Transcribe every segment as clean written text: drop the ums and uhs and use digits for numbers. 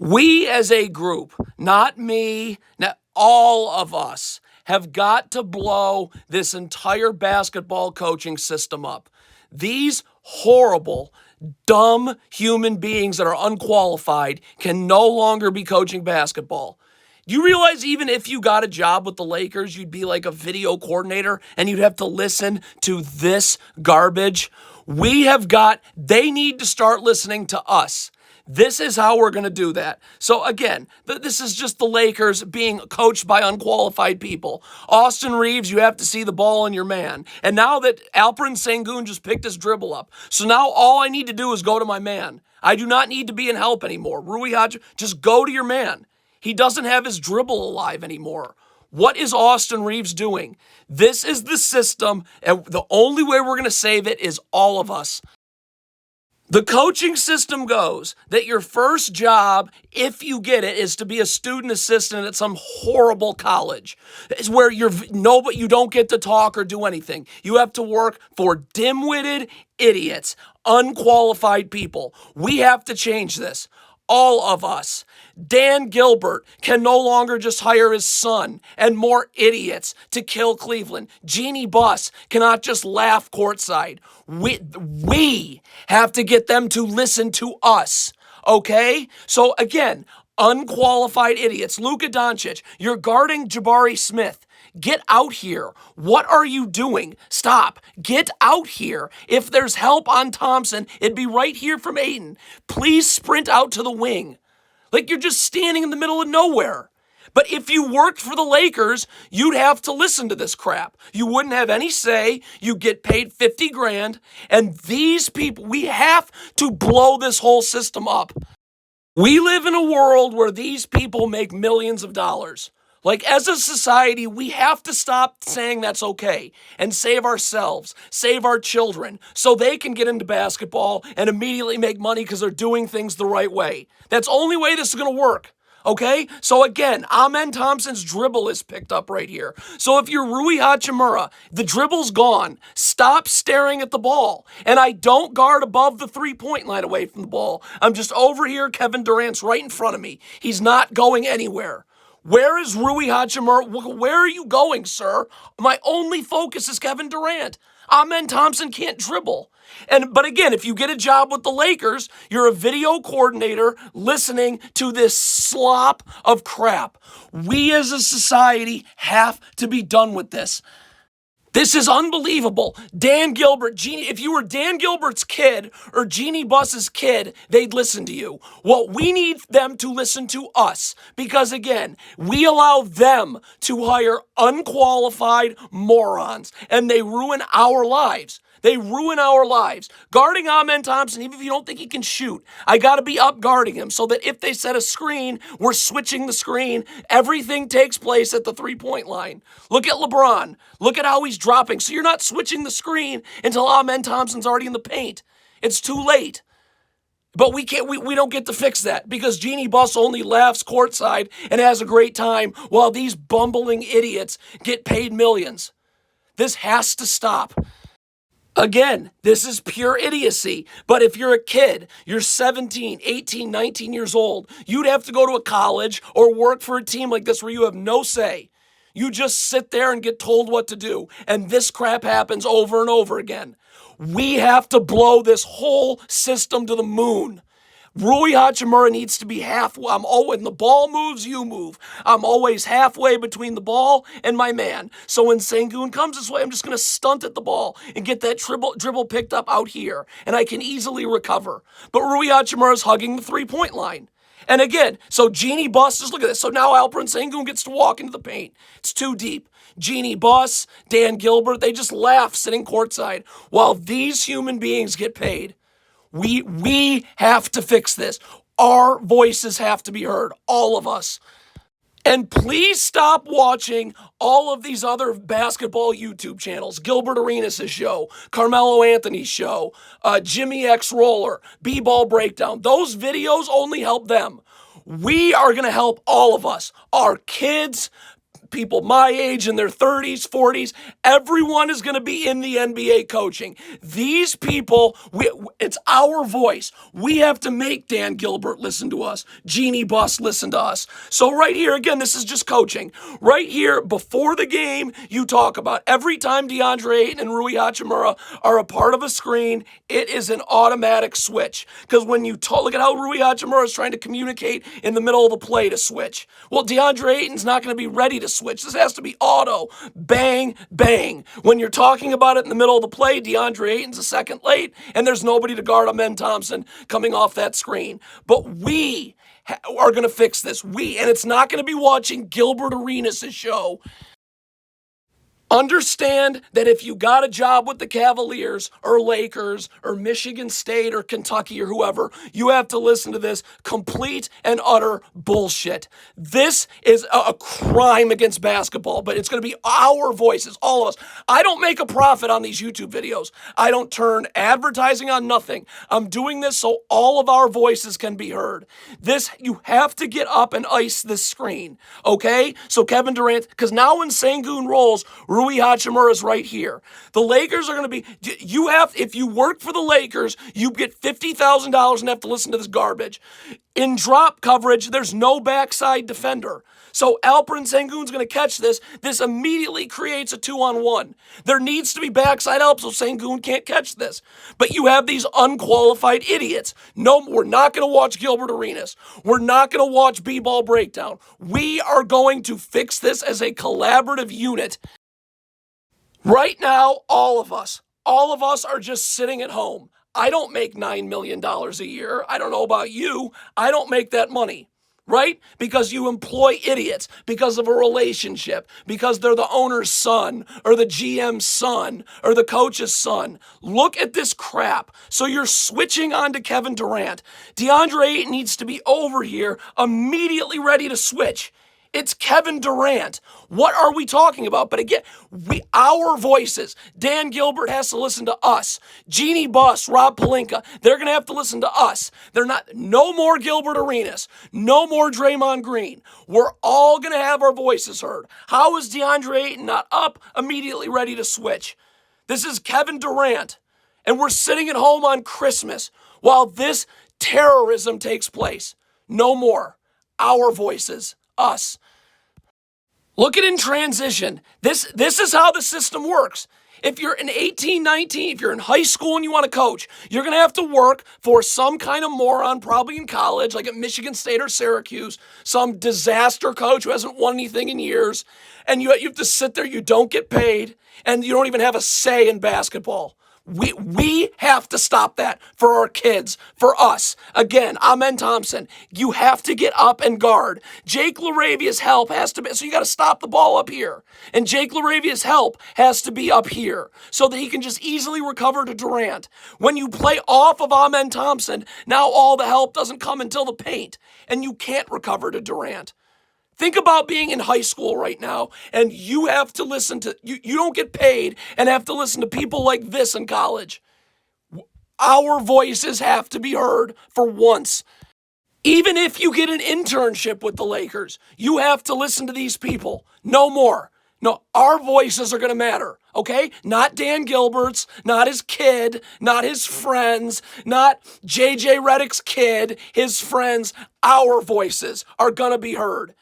We as a group, not me, not all of us, have got to blow this entire basketball coaching system up. These horrible, dumb human beings that are unqualified can no longer be coaching basketball. Do you realize even if you got a job with the Lakers, you'd be like a video coordinator and you'd have to listen to this garbage? They need to start listening to us. This is how we're going to do that. So again, this is just the Lakers being coached by unqualified people. Austin Reeves, you have to see the ball in your man. And now that Alperen Sengun just picked his dribble up, so now all I need to do is go to my man. I do not need to be in help anymore. Rui Hachimura, just go to your man. He doesn't have his dribble alive anymore. What is Austin Reeves doing? This is the system, and the only way we're going to save it is all of us. The coaching system goes that your first job, if you get it, is to be a student assistant at some horrible college. It's where you don't get to talk or do anything. You have to work for dim-witted idiots, unqualified people. We have to change this. All of us. Dan Gilbert can no longer just hire his son and more idiots to kill Cleveland. Jeanie Buss cannot just laugh courtside. We have to get them to listen to us, okay? So again, unqualified idiots. Luka Doncic, you're guarding Jabari Smith. Get out here. What are you doing? Stop. Get out here. If there's help on Thompson, it'd be right here from Ayton. Please sprint out to the wing. Like you're just standing in the middle of nowhere. But if you worked for the Lakers, you'd have to listen to this crap. You wouldn't have any say. You get paid $50,000. And these people, we have to blow this whole system up. We live in a world where these people make millions of dollars. Like, as a society, we have to stop saying that's okay and save ourselves, save our children, so they can get into basketball and immediately make money because they're doing things the right way. That's the only way this is going to work, okay? So again, Amen Thompson's dribble is picked up right here. So if you're Rui Hachimura, the dribble's gone. Stop staring at the ball. And I don't guard above the three-point line away from the ball. I'm just over here. Kevin Durant's right in front of me. He's not going anywhere. Where is Rui Hachimura? Where are you going, sir? My only focus is Kevin Durant. Amen Thompson can't dribble. But again, if you get a job with the Lakers, you're a video coordinator listening to this slop of crap. We as a society have to be done with this. This is unbelievable. Dan Gilbert, if you were Dan Gilbert's kid or Jeanie Buss's kid, they'd listen to you. Well, we need them to listen to us because, again, we allow them to hire unqualified morons, and they ruin our lives. They ruin our lives. Guarding Amen Thompson, even if you don't think he can shoot, I got to be up guarding him so that if they set a screen, we're switching the screen. Everything takes place at the three-point line. Look at LeBron. Look at how he's dropping. So you're not switching the screen until Amen Thompson's already in the paint. It's too late. But we don't get to fix that because Jeanie Buss only laughs courtside and has a great time while these bumbling idiots get paid millions. This has to stop. Again, this is pure idiocy, but if you're a kid, you're 17, 18, 19 years old, you'd have to go to a college or work for a team like this where you have no say. You just sit there and get told what to do, and this crap happens over and over again. We have to blow this whole system to the moon. Rui Hachimura needs to be halfway. When the ball moves, you move. I'm always halfway between the ball and my man. So when Sengun comes this way, I'm just going to stunt at the ball and get that dribble picked up out here, and I can easily recover. But Rui Hachimura is hugging the three-point line. And again, so Jeanie Buss, just look at this. So now Alperen Sengun gets to walk into the paint. It's too deep. Jeanie Buss, Dan Gilbert, they just laugh sitting courtside while these human beings get paid. We have to fix this. Our voices have to be heard, all of us. And please stop watching all of these other basketball YouTube channels. Gilbert Arenas' show, Carmelo Anthony's show, Jimmy X Roller, B-Ball Breakdown. Those videos only help them. We are going to help all of us, our kids, people my age in their 30s, 40s, everyone is going to be in the NBA coaching. These people, it's our voice. We have to make Dan Gilbert listen to us, Jeanie Buss listen to us. So right here, again, this is just coaching. Right here, before the game, you talk about every time DeAndre Ayton and Rui Hachimura are a part of a screen, it is an automatic switch. Because when you look at how Rui Hachimura is trying to communicate in the middle of the play to switch. Well, DeAndre Ayton's not going to be ready to switch. This has to be auto. Bang, bang. When you're talking about it in the middle of the play, DeAndre Ayton's a second late, and there's nobody to guard Amen Thompson coming off that screen. But we are going to fix this. And it's not going to be watching Gilbert Arenas' show. Understand that if you got a job with the Cavaliers or Lakers or Michigan State or Kentucky or whoever, you have to listen to this complete and utter bullshit. This is a crime against basketball, but it's going to be our voices, all of us. I don't make a profit on these YouTube videos. I don't turn advertising on nothing. I'm doing this so all of our voices can be heard. You have to get up and ice this screen, okay? So Kevin Durant, because now when Sengun rolls, Rui Hachimura is right here. The Lakers are going to be, if you work for the Lakers, you get $50,000 and have to listen to this garbage. In drop coverage, there's no backside defender. So Alperen Sengun's going to catch this. This immediately creates a 2-on-1. There needs to be backside help so Sengun can't catch this. But you have these unqualified idiots. No, we're not going to watch Gilbert Arenas. We're not going to watch B-ball breakdown. We are going to fix this as a collaborative unit. Right now, all of us are just sitting at home. I don't make $9 million a year. I don't know about you. I don't make that money, right? Because you employ idiots because of a relationship, because they're the owner's son or the GM's son or the coach's son. Look at this crap. So you're switching on to Kevin Durant. DeAndre Ayton needs to be over here immediately ready to switch. It's Kevin Durant. What are we talking about? But again, our voices. Dan Gilbert has to listen to us. Jeanie Buss, Rob Pelinka, they're going to have to listen to us. No more Gilbert Arenas. No more Draymond Green. We're all going to have our voices heard. How is DeAndre Ayton not up, immediately ready to switch? This is Kevin Durant. And we're sitting at home on Christmas while this terrorism takes place. No more. Our voices. Us. Look at in transition. This is how the system works. If you're in 18, 19, if you're in high school and you want to coach, you're going to have to work for some kind of moron, probably in college, like at Michigan State or Syracuse, some disaster coach who hasn't won anything in years, and you have to sit there, you don't get paid, and you don't even have a say in basketball. We have to stop that for our kids, for us. Again, Amen Thompson, you have to get up and guard. Jake LaRavia's help has to be, so you got to stop the ball up here. And Jake LaRavia's help has to be up here so that he can just easily recover to Durant. When you play off of Amen Thompson, now all the help doesn't come until the paint, and you can't recover to Durant. Think about being in high school right now and you have to listen to, you don't get paid and have to listen to people like this in college. Our voices have to be heard for once. Even if you get an internship with the Lakers, you have to listen to these people. No more. No, our voices are going to matter, okay? Not Dan Gilbert's, not his kid, not his friends, not JJ Redicks' kid, his friends. Our voices are going to be heard.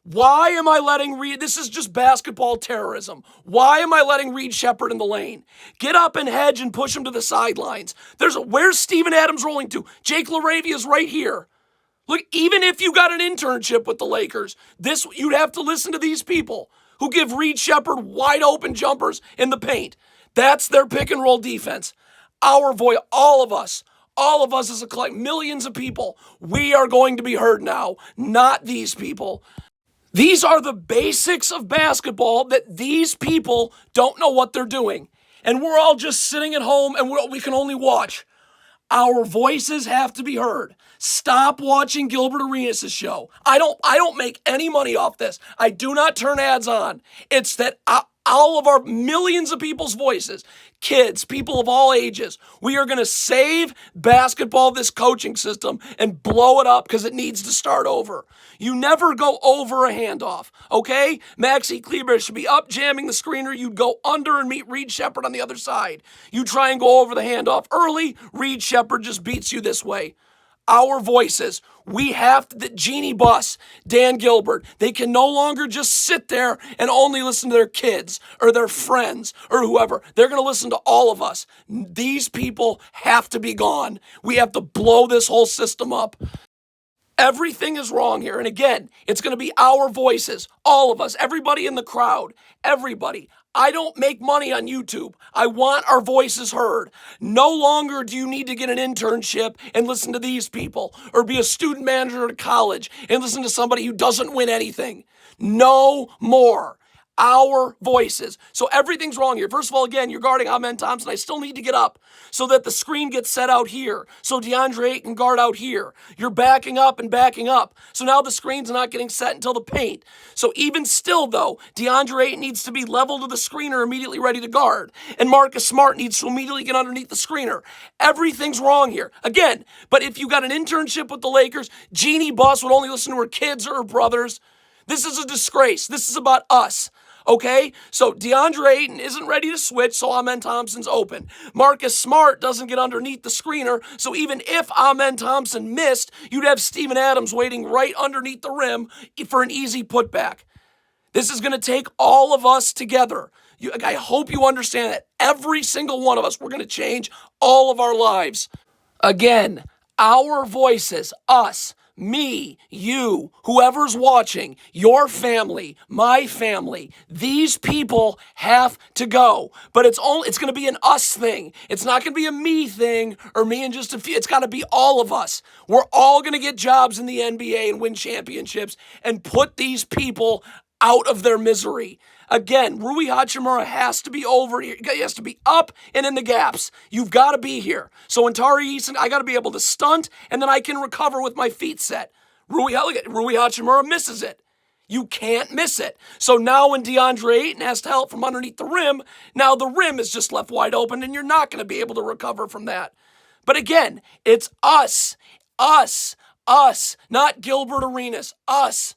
Why am I letting this is just basketball terrorism. Why am I letting Reed Shepherd in the lane? Get up and hedge and push him to the sidelines. Where's Steven Adams rolling to? Jake LaRavia's right here. Look, even if you got an internship with the Lakers, you'd have to listen to these people who give Reed Shepherd wide open jumpers in the paint. That's their pick and roll defense. Our voice, all of us as a collective, millions of people, we are going to be heard now, not these people. These are the basics of basketball that these people don't know what they're doing. And we're all just sitting at home and we can only watch. Our voices have to be heard. Stop watching Gilbert Arenas' show. I don't make any money off this. I do not turn ads on. It's that all of our millions of people's voices, kids, people of all ages, we are going to save basketball, this coaching system, and blow it up because it needs to start over. You never go over a handoff, okay? Maxie Kleber should be up jamming the screener. You'd go under and meet Reed Shepherd on the other side. You try and go over the handoff early, Reed Shepherd just beats you this way. Our voices, we have to, Jeanie Buss, Dan Gilbert, they can no longer just sit there and only listen to their kids or their friends or whoever. They're going to listen to all of us. These people have to be gone. We have to blow this whole system up. Everything is wrong here. And again, it's going to be our voices, all of us, everybody in the crowd, everybody. I don't make money on YouTube. I want our voices heard. No longer do you need to get an internship and listen to these people or be a student manager at college and listen to somebody who doesn't win anything. No more. Our voices. So everything's wrong here. First of all, again, you're guarding Amen Thompson. I still need to get up so that the screen gets set out here. So DeAndre Ayton can guard out here. You're backing up and backing up. So now the screen's not getting set until the paint. So even still, though, DeAndre Ayton needs to be level to the screener, immediately ready to guard. And Marcus Smart needs to immediately get underneath the screener. Everything's wrong here. Again, but if you got an internship with the Lakers, Jeanie Buss would only listen to her kids or her brothers. This is a disgrace. This is about us. Okay, so DeAndre Ayton isn't ready to switch, so Amen Thompson's open. Marcus Smart doesn't get underneath the screener, so even if Amen Thompson missed, you'd have Steven Adams waiting right underneath the rim for an easy putback. This is going to take all of us together. I hope you understand that. Every single one of us, we're going to change all of our lives. Again, our voices, us, me, you, whoever's watching, your family, my family, these people have to go. But it's going to be an us thing. It's not going to be a me thing or me and just a few. It's got to be all of us. We're all going to get jobs in the NBA and win championships and put these people out of their misery. Again, Rui Hachimura has to be over here. He has to be up and in the gaps. You've got to be here. So in Tari Eason, I got to be able to stunt, and then I can recover with my feet set. Rui Hachimura misses it. You can't miss it. So now when DeAndre Ayton has to help from underneath the rim, now the rim is just left wide open, and you're not going to be able to recover from that. But again, it's us, not Gilbert Arenas, us.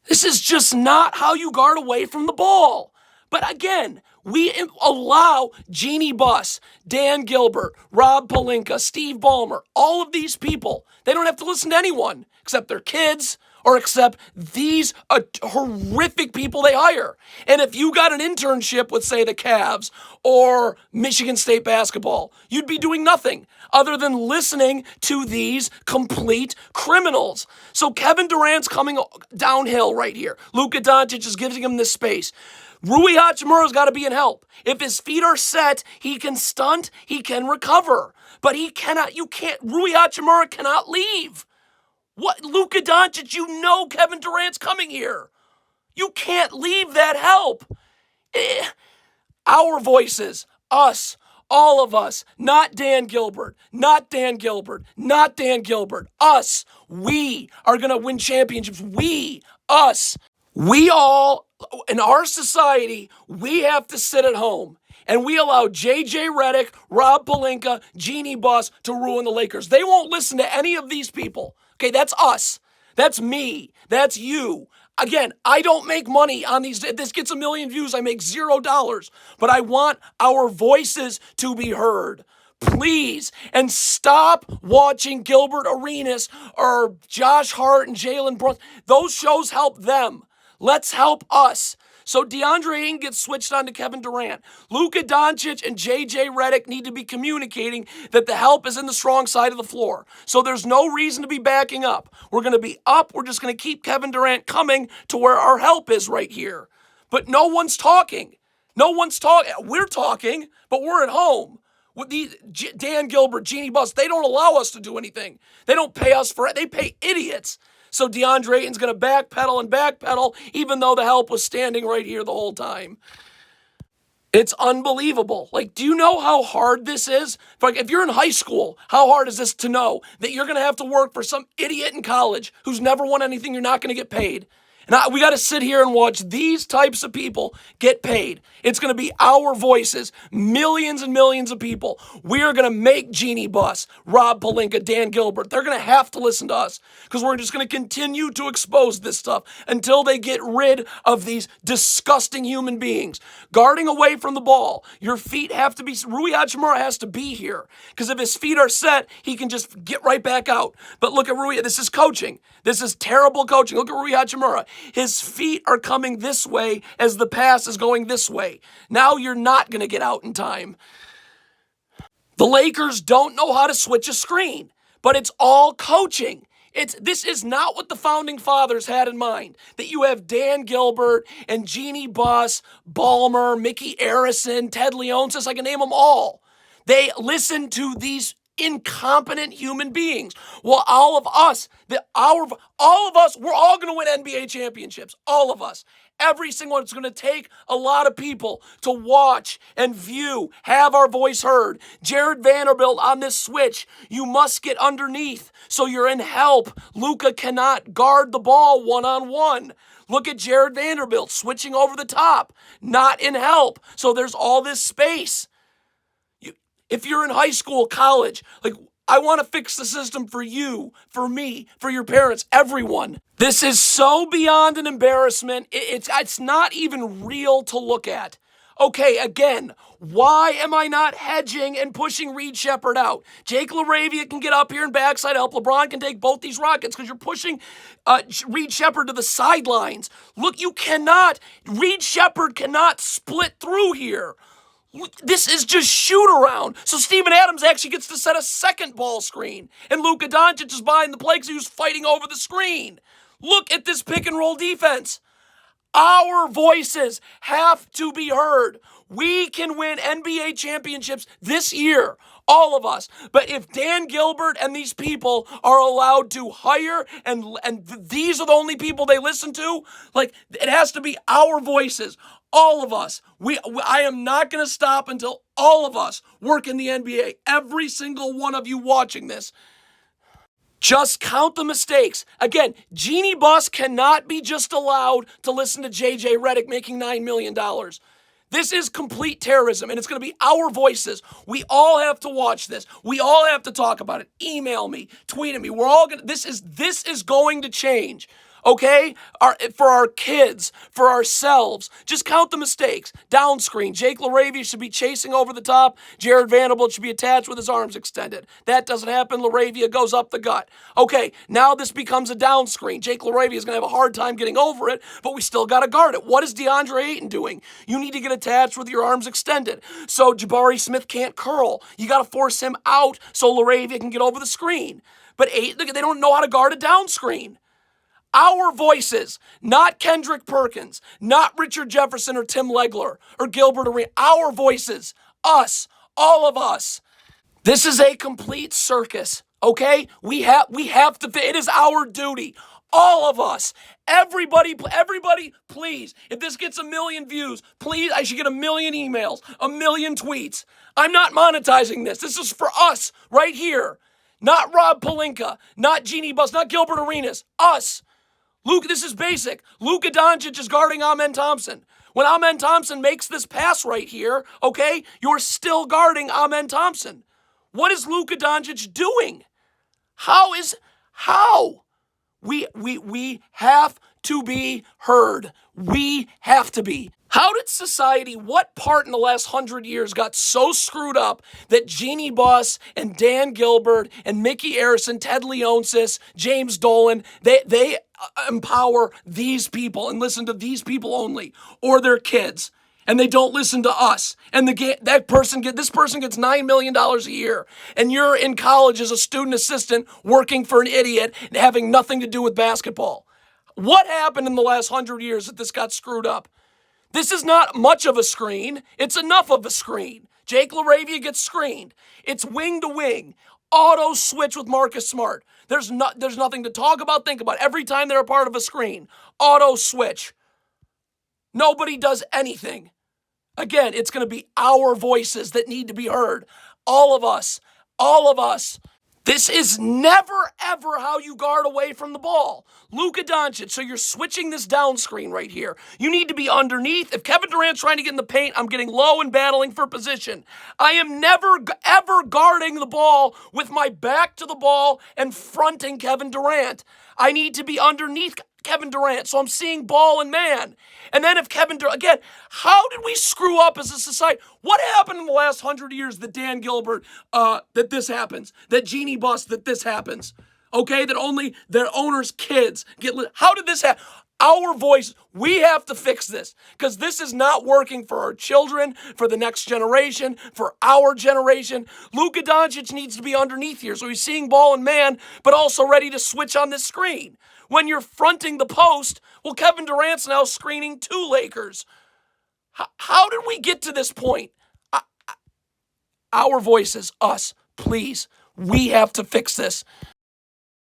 This is just not how you guard away from the ball. But again, we allow Jeanie Buss, Dan Gilbert, Rob Pelinka, Steve Ballmer, all of these people, they don't have to listen to anyone except their kids or except these horrific people they hire. And if you got an internship with, say, the Cavs or Michigan State basketball, you'd be doing nothing other than listening to these complete criminals. So Kevin Durant's coming downhill right here. Luka Doncic is giving him this space. Rui Hachimura's got to be in help. If his feet are set, he can stunt, he can recover. But Rui Hachimura cannot leave. What, Luka Doncic, you know Kevin Durant's coming here. You can't leave that help. Our voices, us, all of us, not Dan Gilbert, us. We are going to win championships. Us. We all, in our society, we have to sit at home. And we allow JJ Redicks, Rob Pelinka, Jeanie Buss to ruin the Lakers. They won't listen to any of these people. Okay, that's us. That's me. That's you. Again, I don't make money on these. This gets 1 million views. I make $0. But I want our voices to be heard. Please. And stop watching Gilbert Arenas or Josh Hart and Jalen Brunson. Those shows help them. Let's help us. So DeAndre Ayton gets switched on to Kevin Durant. Luka Doncic and JJ Reddick need to be communicating that the help is in the strong side of the floor. So there's no reason to be backing up. We're going to be up. We're just going to keep Kevin Durant coming to where our help is right here. But no one's talking. We're talking, but we're at home. With these Dan Gilbert, Jeanie Buss, they don't allow us to do anything. They don't pay us for it. They pay idiots. So DeAndre Ayton's going to backpedal, even though the help was standing right here the whole time. It's unbelievable. Like, do you know how hard this is? If you're in high school, how hard is this to know that you're going to have to work for some idiot in college who's never won anything, you're not going to get paid? And we got to sit here and watch these types of people get paid. It's going to be our voices, millions and millions of people. We are going to make Jeanie Buss, Rob Pelinka, Dan Gilbert. They're going to have to listen to us because we're just going to continue to expose this stuff until they get rid of these disgusting human beings. Guarding away from the ball. Your feet have to be, Rui Hachimura has to be here because if his feet are set, he can just get right back out. But look at Rui, this is coaching. This is terrible coaching. Look at Rui Hachimura. His feet are coming this way as the pass is going this way. Now you're not going to get out in time. The Lakers don't know how to switch a screen, but it's all coaching. This is not what the founding fathers had in mind, that you have Dan Gilbert and Jeanie Buss, Ballmer, Mickey Arison, Ted Leonsis, I can name them all. They listen to these incompetent human beings. Well, all of us, we're all going to win NBA championships. All of us. Every single one. It's going to take a lot of people to watch and view, have our voice heard. Jared Vanderbilt on this switch, you must get underneath so you're in help. Luka cannot guard the ball one-on-one. Look at Jared Vanderbilt switching over the top, not in help. So there's all this space. If you're in high school, college, I want to fix the system for you, for me, for your parents, everyone. This is so beyond an embarrassment. It's not even real to look at. Okay, again, why am I not hedging and pushing Reed Sheppard out? Jake LaRavia can get up here and backside help. LeBron can take both these rockets because you're pushing Reed Sheppard to the sidelines. Look, Reed Sheppard cannot split through here. This is just shoot around. So Steven Adams actually gets to set a second ball screen. And Luka Doncic is behind the play because he was fighting over the screen. Look at this pick and roll defense. Our voices have to be heard. We can win NBA championships this year. All of us. But if Dan Gilbert and these people are allowed to hire and these are the only people they listen to, it has to be our voices. All of us. I am not going to stop until all of us work in the NBA. Every single one of you watching this. Just count the mistakes. Again, Jeanie Buss cannot be just allowed to listen to JJ Reddick making $9 million. This is complete terrorism, and it's going to be our voices. We all have to watch this. We all have to talk about it. Email me, tweet at me. We're all going to, this is going to change. Okay? For our kids, for ourselves. Just count the mistakes. Down screen. Jake LaRavia should be chasing over the top. Jared Vanderbilt should be attached with his arms extended. That doesn't happen. LaRavia goes up the gut. Okay, now this becomes a down screen. Jake LaRavia is going to have a hard time getting over it, but we still got to guard it. What is DeAndre Ayton doing? You need to get attached with your arms extended. So Jabari Smith can't curl. You got to force him out so LaRavia can get over the screen. But Ayton, they don't know how to guard a down screen. Our voices, not Kendrick Perkins, not Richard Jefferson or Tim Legler or Gilbert Arenas. Our voices, us, all of us. This is a complete circus, okay? We have to, it is our duty. All of us, everybody, please, if this gets 1 million views, please, I should get 1 million emails, 1 million tweets. I'm not monetizing this. This is for us right here. Not Rob Pelinka, not Jeanie Buss, not Gilbert Arenas, us. Luke, this is basic. Luka Doncic is guarding Amen Thompson. When Amen Thompson makes this pass right here, okay, you're still guarding Amen Thompson. What is Luka Doncic doing? How? We have to be heard. We have to be. How did society, what part in the last 100 years got so screwed up that Jeanie Buss and Dan Gilbert and Mickey Arison, Ted Leonsis, James Dolan, they empower these people and listen to these people only, or their kids, and they don't listen to us. And this person gets $9 million a year, and you're in college as a student assistant working for an idiot and having nothing to do with basketball. What happened in the last 100 years that this got screwed up? This is not much of a screen. It's enough of a screen. Jake LaRavia gets screened. It's wing to wing. Auto switch with Marcus Smart. There's nothing to talk about, think about. Every time they're a part of a screen. Auto switch. Nobody does anything. Again, it's going to be our voices that need to be heard. All of us. All of us. This is never, ever how you guard away from the ball. Luka Doncic, so you're switching this down screen right here. You need to be underneath. If Kevin Durant's trying to get in the paint, I'm getting low and battling for position. I am never, ever guarding the ball with my back to the ball and fronting Kevin Durant. I need to be underneath Kevin Durant, so I'm seeing ball and man. And then if Kevin Durant, again, how did we screw up as a society? What happened in the last 100 years that Dan Gilbert, that this happens? That Jeanie Buss, that this happens? Okay, that only their owners' kids get lit. How did this happen? Our voice, we have to fix this because this is not working for our children, for the next generation, for our generation. Luka Doncic needs to be underneath here so he's seeing ball and man, but also ready to switch on this screen. When you're fronting the post, well, Kevin Durant's now screening two Lakers. How did we get to this point? Our voices, us, please. We have to fix this.